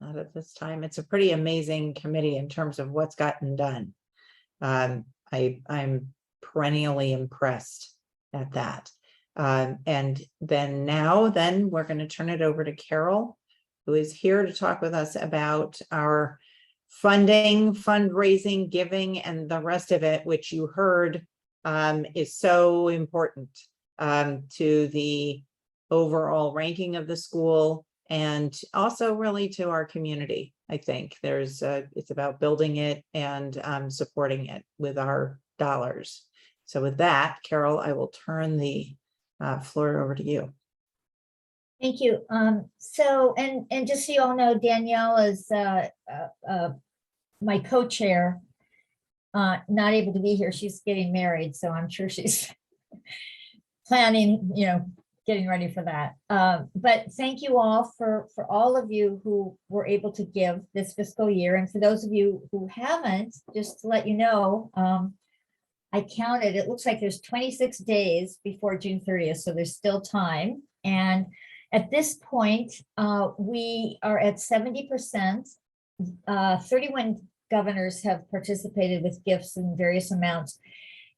Not at this time. It's a pretty amazing committee in terms of what's gotten done. I'm perennially impressed at that. And then we're going to turn it over to Carol, who is here to talk with us about our funding, fundraising, giving, and the rest of it, which you heard is so important to the overall ranking of the school, and also really to our community. I think it's about building it and supporting it with our dollars. So with that, Carol, I will turn the floor over to you. Thank you. So, and just so you all know, Danielle is my co-chair, not able to be here. She's getting married, so I'm sure she's planning, getting ready for that. But thank you all for all of you who were able to give this fiscal year. And for those of you who haven't, just to let you know, I counted, it looks like there's 26 days before June 30th, so there's still time. And at this point, we are at 70%. 31 governors have participated with gifts in various amounts.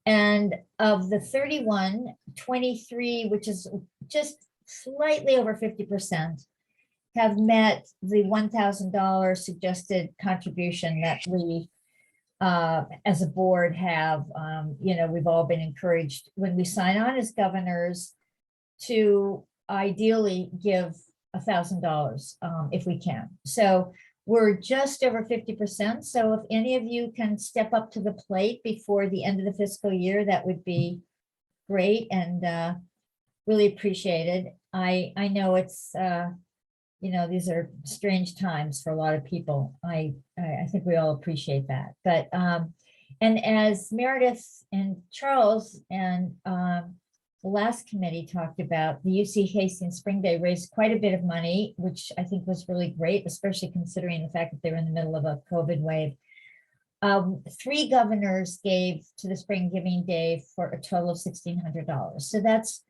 And of the 31, 23, which is just slightly over 50%, have met the $1,000 suggested contribution that we, as a board, have. We've all been encouraged when we sign on as governors to ideally give $1,000 if we can. So we're just over 50%. So if any of you can step up to the plate before the end of the fiscal year, that would be great and really appreciated. I know it's, these are strange times for a lot of people. I think we all appreciate that. But, and as Meredith and Charles and the last committee talked about, the UC Hastings Spring Day raised quite a bit of money, which I think was really great, especially considering the fact that they were in the middle of a COVID wave. 3 governors gave to the Spring Giving Day for a total of $1,600. So that's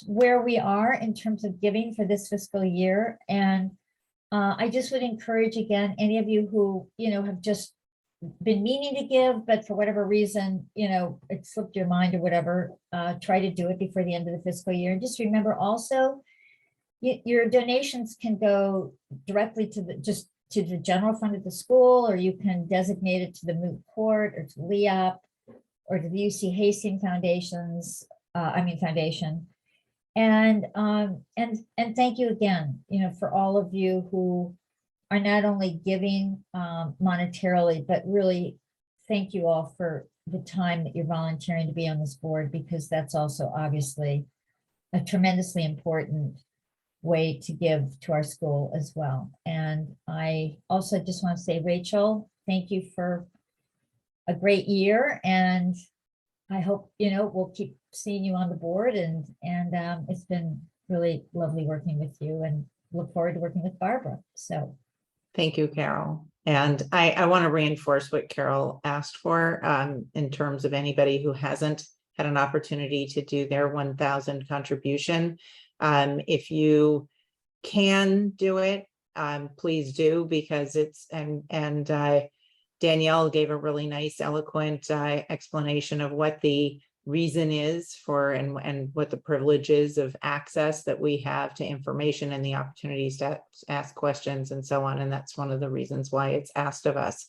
where we are in terms of giving for this fiscal year. And I just would encourage, again, any of you who, have just been meaning to give, but for whatever reason, it slipped your mind or whatever, try to do it before the end of the fiscal year. And just remember also, your donations can go directly to the general fund of the school, or you can designate it to the moot court or to LEOP or to the UC Hastings foundation. And thank you again, for all of you who are not only giving monetarily, but really thank you all for the time that you're volunteering to be on this board, because that's also obviously a tremendously important way to give to our school as well. And I also just want to say, Rachel, thank you for a great year. And I hope, we'll keep seeing you on the board, and it's been really lovely working with you, and look forward to working with Barbara. So. Thank you, Carol. And I want to reinforce what Carol asked for in terms of anybody who hasn't had an opportunity to do their 1,000 contribution. If you can do it, please do, because it's, and Danielle gave a really nice, eloquent explanation of what the reason is for and what the privileges of access that we have to information and the opportunities to ask questions and so on. And that's one of the reasons why it's asked of us.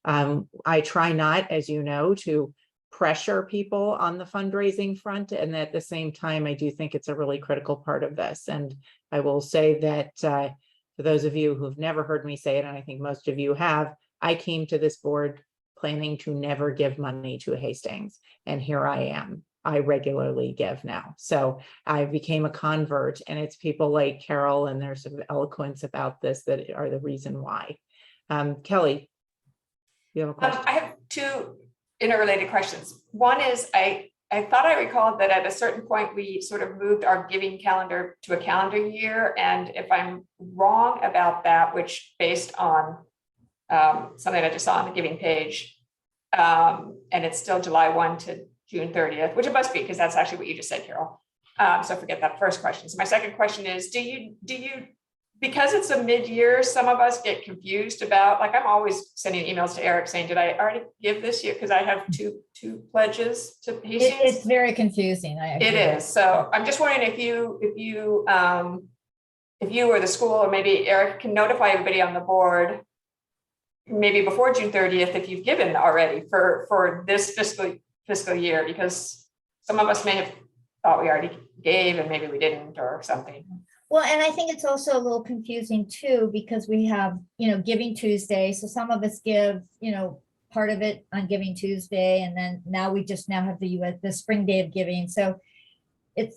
I try not, as you know, to pressure people on the fundraising front. And at the same time, I do think it's a really critical part of this. And I will say that for those of you who've never heard me say it, and I think most of you have, I came to this board planning to never give money to Hastings. And here I am. I regularly give now. So I became a convert, and it's people like Carol and there's some eloquence about this that are the reason why. Kelly, you have a question? I have 2 interrelated questions. One is, I thought I recalled that at a certain point, we sort of moved our giving calendar to a calendar year. And if I'm wrong about that, which based on something I just saw on the giving page, and it's still July 1 to June 30th, which it must be, because that's actually what you just said, Carol. So forget that first question. So my second question is, do you, because it's a mid-year, some of us get confused about, like, I'm always sending emails to Eric saying, did I already give this year? Because I have two pledges to Hastings. It's very confusing. It is. So I'm just wondering if you or the school, or maybe Eric, can notify everybody on the board, maybe before June 30th, if you've given already for this fiscal year, because some of us may have thought we already gave and maybe we didn't, or something. Well, and I think it's also a little confusing too, because we have, Giving Tuesday. So some of us give, part of it on Giving Tuesday, and then now we just have the Spring Day of Giving. So it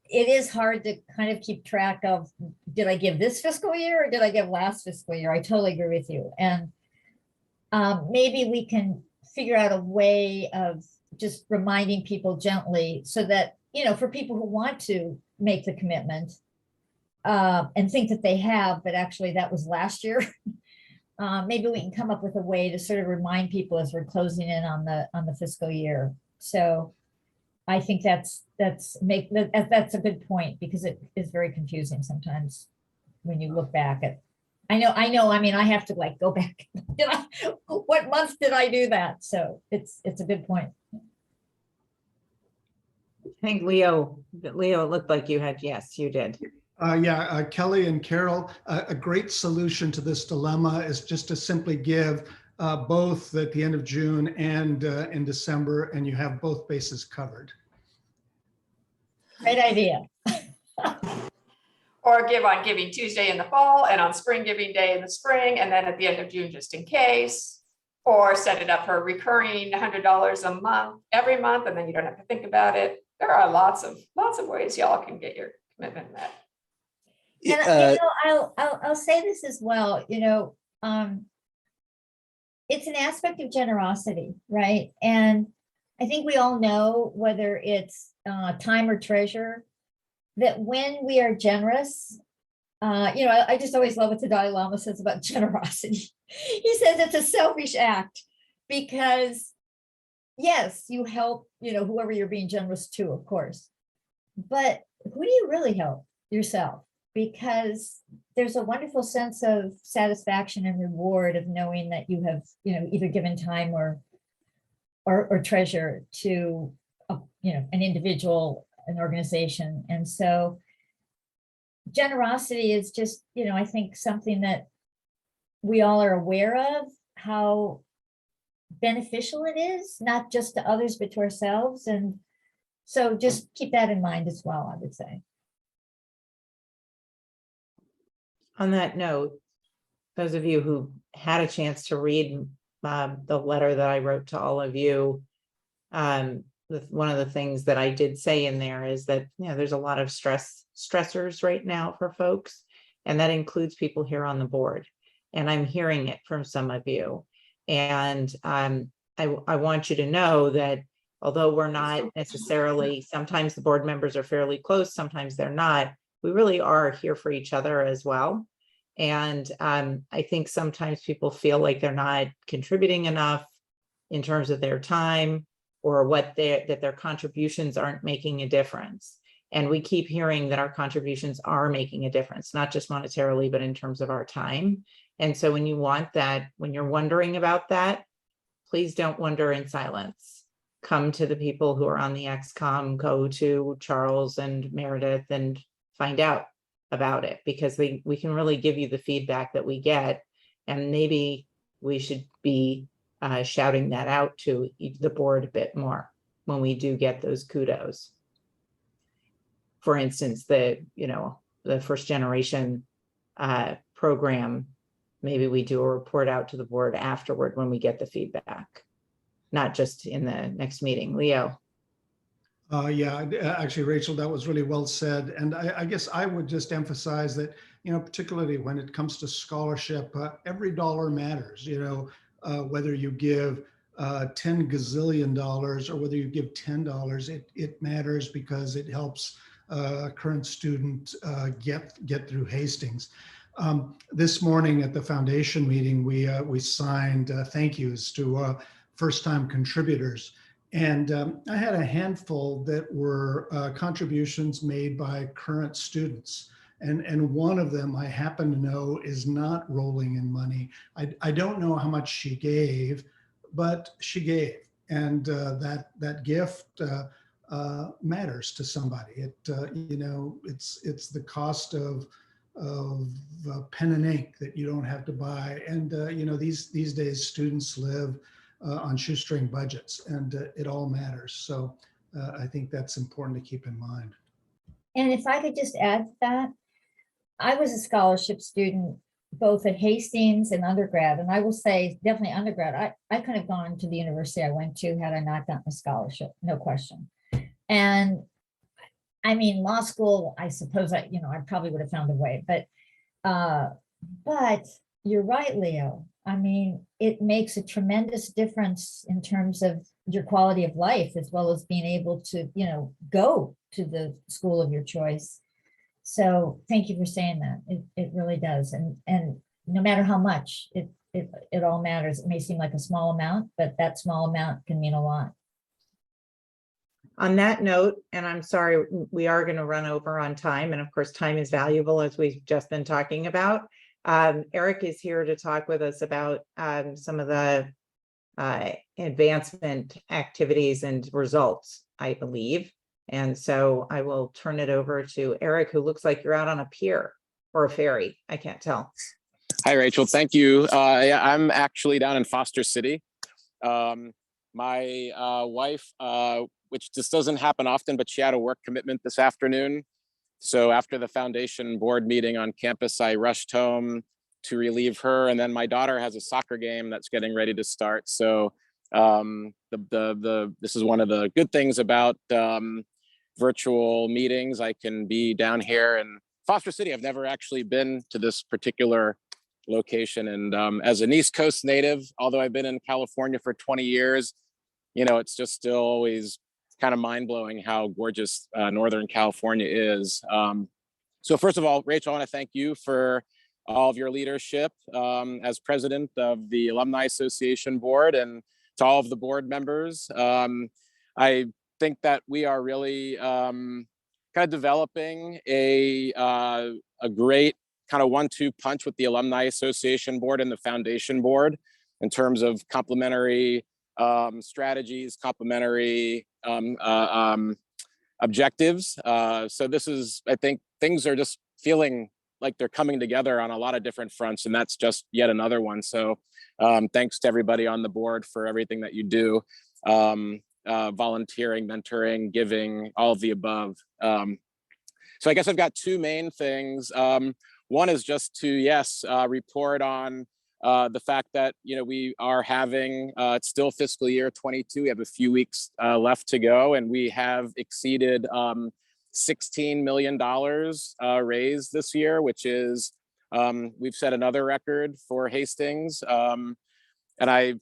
is hard to kind of keep track of, did I give this fiscal year or did I give last fiscal year? I totally agree with you. And maybe we can figure out a way of just reminding people gently, so that, for people who want to make the commitment and think that they have, but actually that was last year, maybe we can come up with a way to sort of remind people as we're closing in on the fiscal year. So I think that's a good point, because it is very confusing sometimes when you look back at, I know, I mean, I have to like go back. What month did I do that? So it's a good point. I think Leo, it looked like you had, yes, you did. Kelly and Carol, a great solution to this dilemma is just to simply give both at the end of June and in December, and you have both bases covered. Great idea. Or give on Giving Tuesday in the fall and on Spring Giving Day in the spring, and then at the end of June, just in case. Or set it up for a recurring $100 a month, every month, and then you don't have to think about it. There are lots of ways y'all can get your commitment met. And I'll say this as well, it's an aspect of generosity, right? And I think we all know, whether it's time or treasure, that when we are generous, I just always love what the Dalai Lama says about generosity. He says it's a selfish act, because yes, you help, whoever you're being generous to, of course, but who do you really help? Yourself. Because there's a wonderful sense of satisfaction and reward of knowing that you have, either given time or treasure to, an individual, an organization. And so generosity is just, I think something that we all are aware of, how beneficial it is, not just to others, but to ourselves. And so just keep that in mind as well, I would say. On that note, those of you who had a chance to read the letter that I wrote to all of you, one of the things that I did say in there is that, there's a lot of stressors right now for folks, and that includes people here on the board. And I'm hearing it from some of you. And I want you to know that although we're not necessarily, sometimes the board members are fairly close, sometimes they're not, we really are here for each other as well. And I think sometimes people feel like they're not contributing enough in terms of their time, or that their contributions aren't making a difference. And we keep hearing that our contributions are making a difference, not just monetarily, but in terms of our time. And so when you want that, when you're wondering about that, please don't wonder in silence. Come to the people who are on the XCOM, go to Charles and Meredith and find out about it, because we can really give you the feedback that we get. And maybe we should be shouting that out to the board a bit more when we do get those kudos. For instance, the first generation program, maybe we do a report out to the board afterward when we get the feedback, not just in the next meeting. Leo. Actually, Rachel, that was really well said. And I guess I would just emphasize that, particularly when it comes to scholarship, every dollar matters, whether you give $10 gazillion or whether you give $10, it matters, because it helps a current student get through Hastings. This morning at the foundation meeting, we signed thank yous to first-time contributors. And I had a handful that were contributions made by current students. And one of them I happen to know is not rolling in money. I don't know how much she gave, but she gave. And that gift matters to somebody. It's the cost of pen and ink that you don't have to buy. And these days students live on shoestring budgets, and it all matters. So I think that's important to keep in mind. And if I could just add to that, I was a scholarship student both at Hastings and undergrad, and I will say definitely undergrad. I could have gone to the university I went to had I not gotten a scholarship, no question. And I mean, law school, I suppose I probably would have found a way, but you're right, Leo. I mean, it makes a tremendous difference in terms of your quality of life, as well as being able to, go to the school of your choice. So thank you for saying that. It really does. And no matter how much, it all matters. It may seem like a small amount, but that small amount can mean a lot. On that note, and I'm sorry, we are going to run over on time, and of course, time is valuable, as we've just been talking about. Eric is here to talk with us about some of the advancement activities and results, I believe. And so I will turn it over to Eric, who looks like you're out on a pier or a ferry. I can't tell. Hi, Rachel. Thank you. Yeah, I'm actually down in Foster City. My wife, which just doesn't happen often, but she had a work commitment this afternoon. So after the foundation board meeting on campus, I rushed home to relieve her. And then my daughter has a soccer game that's getting ready to start. So this is one of the good things about virtual meetings. I can be down here in Foster City. I've never actually been to this particular location. And as an East Coast native, although I've been in California for 20 years, you know, it's just still always kind of mind blowing how gorgeous Northern California is. So first of all, Rachel, I want to thank you for all of your leadership as president of the Alumni Association Board, and to all of the board members. I think that we are really kind of developing a great kind of 1-2 punch with the Alumni Association Board and the Foundation Board in terms of complementary strategies, complementary objectives. So this is, I think things are just feeling like they're coming together on a lot of different fronts, and that's just yet another one. So thanks to everybody on the board for everything that you do, volunteering, mentoring, giving, all of the above. So I guess I've got two main things. One is just to, report on the fact that, you know, we are having, it's still fiscal year 22. We have a few weeks left to go, and we have exceeded $16 million raised this year, which is, we've set another record for Hastings. And I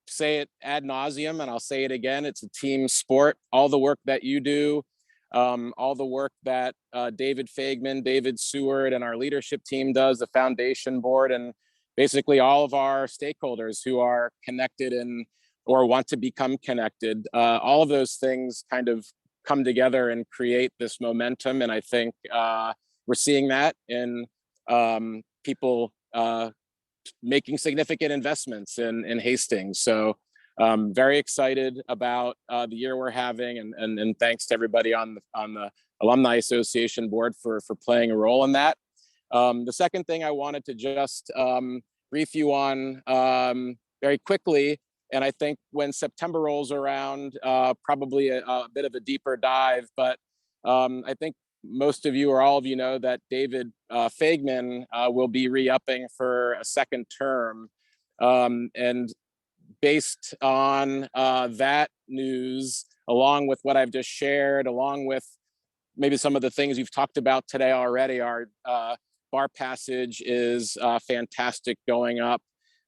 say it ad nauseum, and I'll say it again, it's a team sport. All the work that you do, all the work that David Fagman, David Seward, and our leadership team does, the foundation board, and basically all of our stakeholders who are connected and or want to become connected. All of those things kind of come together and create this momentum. And I think we're seeing that in people making significant investments in Hastings. So very excited about the year we're having, and thanks to everybody on the Alumni Association Board for playing a role in that. The second thing I wanted to just brief you on very quickly, and I think when September rolls around, probably a bit of a deeper dive, but I think most of you or all of you know that David Fagman will be re-upping for a second term. And based on that news, along with what I've just shared, along with maybe some of the things you've talked about today already, our bar passage is fantastic, going up.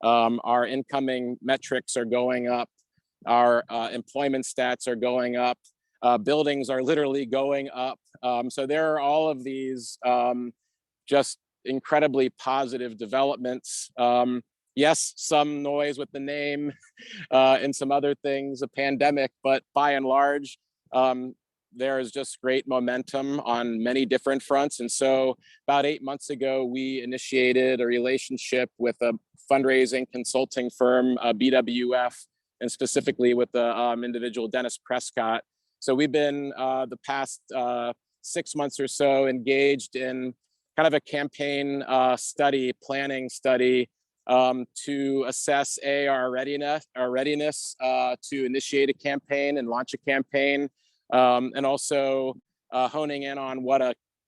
Our incoming metrics are going up. Our employment stats are going up. Buildings are literally going up. So there are all of these just incredibly positive developments. Yes, some noise with the name and some other things, a pandemic, but by and large, there is just great momentum on many different fronts. And so about 8 months ago, we initiated a relationship with a fundraising consulting firm, BWF, and specifically with the individual Dennis Prescott. So we've been the past 6 months or so engaged in kind of a campaign planning study to assess our readiness to initiate a campaign and launch a campaign, and also honing in on what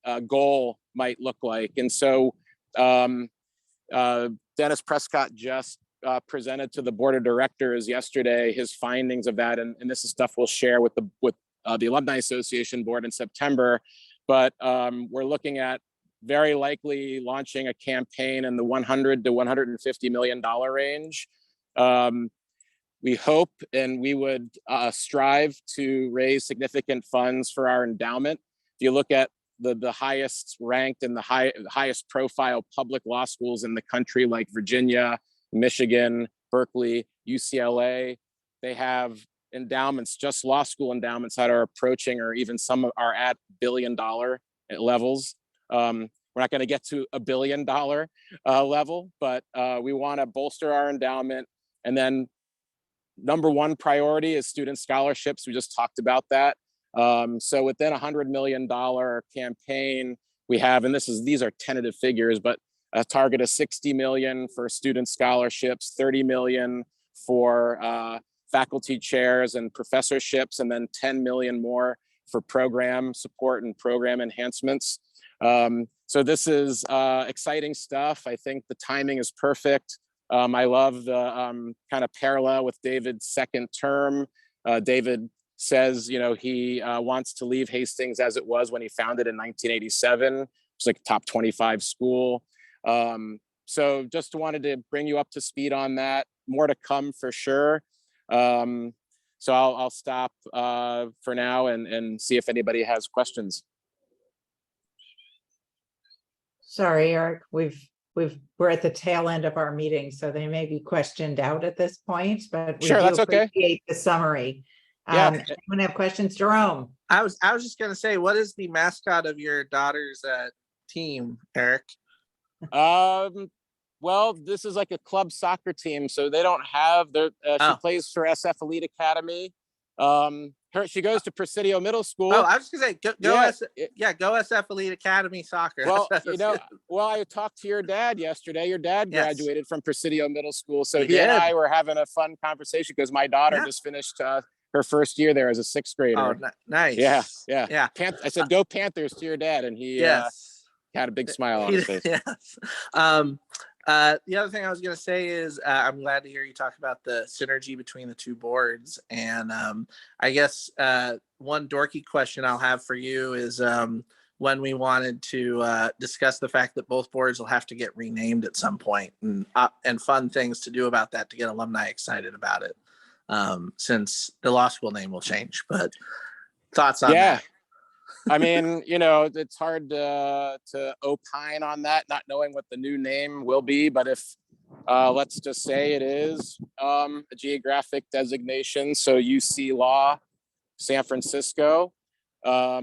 a goal might look like. And so Dennis Prescott just presented to the board of directors yesterday his findings of that, and this is stuff we'll share with the Alumni Association Board in September. But we're looking at very likely launching a campaign in the $100 to $150 million range. We hope and we would strive to raise significant funds for our endowment. If you look at the highest ranked and the highest profile public law schools in the country, like Virginia, Michigan, Berkeley, UCLA, they have endowments, just law school endowments that are approaching, or even some are at $1 billion levels. We're not going to get to $1 billion level, but we want to bolster our endowment. And then number one priority is student scholarships. We just talked about that. So within $100 million campaign, we have, and these are tentative figures, but a target of 60 million for student scholarships, 30 million for faculty chairs and professorships, and then 10 million more for program support and program enhancements. So this is exciting stuff. I think the timing is perfect. I love the kind of parallel with David's second term. David says, he wants to leave Hastings as it was when he founded in 1987. It's like a top 25 school. So just wanted to bring you up to speed on that. More to come for sure. So I'll stop for now and see if anybody has questions. Sorry, Eric, we're at the tail end of our meeting, so they may be questioned out at this point, but we Sure, do that's okay. appreciate the summary. Yeah. Anyone have questions? Jerome? I was just gonna say, what is the mascot of your daughter's team, Eric? Well, this is like a club soccer team, so they don't have their. She plays for SF Elite Academy. She goes to Presidio Middle School. Oh, I was just gonna say, go SF Elite Academy soccer. Well, I talked to your dad yesterday. Your dad graduated from Presidio Middle School, so he and I were having a fun conversation because my daughter just finished her first year there as a 6th grader. Oh, nice. Yeah. I said, "Go Panthers" to your dad, and he had a big smile on his face. Yes. The other thing I was going to say is I'm glad to hear you talk about the synergy between the two boards. And I guess one dorky question I'll have for you is when we wanted to discuss the fact that both boards will have to get renamed at some point, and fun things to do about that to get alumni excited about it, since the law school name will change. But thoughts on that? I mean, it's hard to opine on that, not knowing what the new name will be. But if let's just say it is a geographic designation, so UC Law San Francisco. I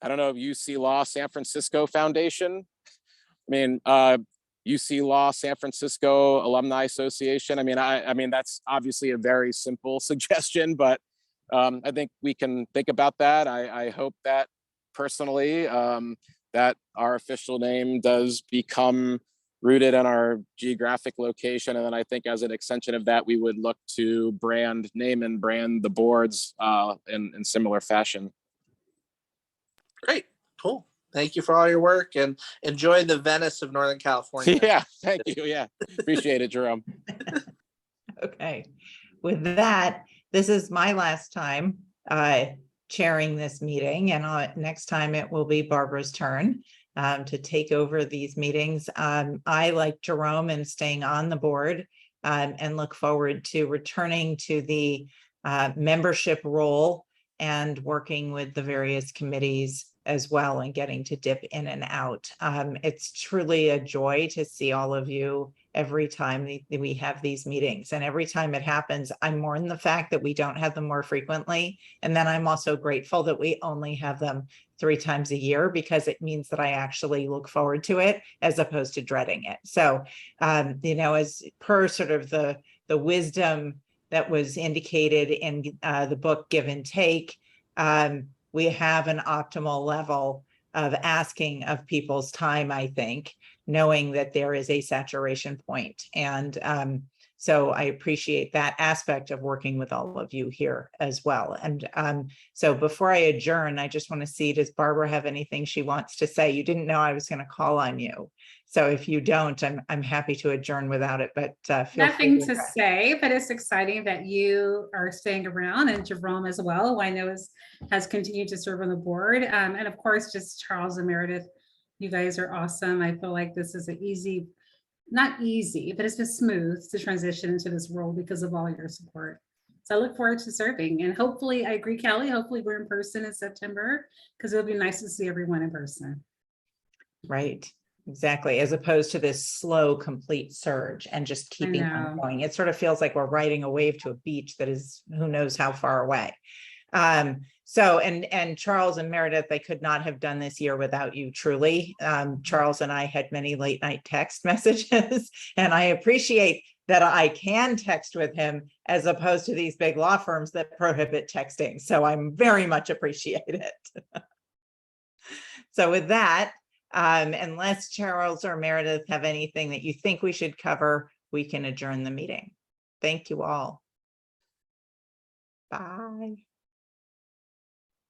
don't know, UC Law San Francisco Foundation. I mean, UC Law San Francisco Alumni Association. I mean, that's obviously a very simple suggestion, but I think we can think about that. I hope that personally that our official name does become rooted in our geographic location. And then I think as an extension of that, we would look to name and brand the boards in similar fashion. Great, cool. Thank you for all your work, and enjoy the Venice of Northern California. Yeah, thank you. Yeah, appreciate it, Jerome. Okay, with that, this is my last time chairing this meeting, and next time it will be Barbara's turn to take over these meetings. I, like Jerome, and staying on the board and look forward to returning to the membership role and working with the various committees as well, and getting to dip in and out. It's truly a joy to see all of you every time we have these meetings, and every time it happens, I mourn the fact that we don't have them more frequently. And then I'm also grateful that we only have them 3 times a year, because it means that I actually look forward to it as opposed to dreading it. So, as per sort of the wisdom that was indicated in the book Give and Take, we have an optimal level of asking of people's time, I think, knowing that there is a saturation point. And so I appreciate that aspect of working with all of you here as well. And so before I adjourn, I just want to see, does Barbara have anything she wants to say? You didn't know I was going to call on you. So if you don't, I'm happy to adjourn without it, but feel nothing free to say, but it's exciting that you are staying around, and Jerome as well, who I know has continued to serve on the board. And of course, just Charles and Meredith, you guys are awesome. I feel like this is not easy, but it's been smooth to transition into this role because of all your support. So I look forward to serving, and hopefully, I agree, Kelly, hopefully we're in person in September, because it'll be nice to see everyone in person. Right. Exactly, as opposed to this slow, complete surge and just keeping on know. going. It sort of feels like we're riding a wave to a beach that is who knows how far away. So, and Charles and Meredith, they could not have done this year without you, truly. Charles and I had many late night text messages, and I appreciate that I can text with him as opposed to these big law firms that prohibit texting. So I'm very much appreciate it. So with that, unless Charles or Meredith have anything that you think we should cover, we can adjourn the meeting. Thank you all. Bye.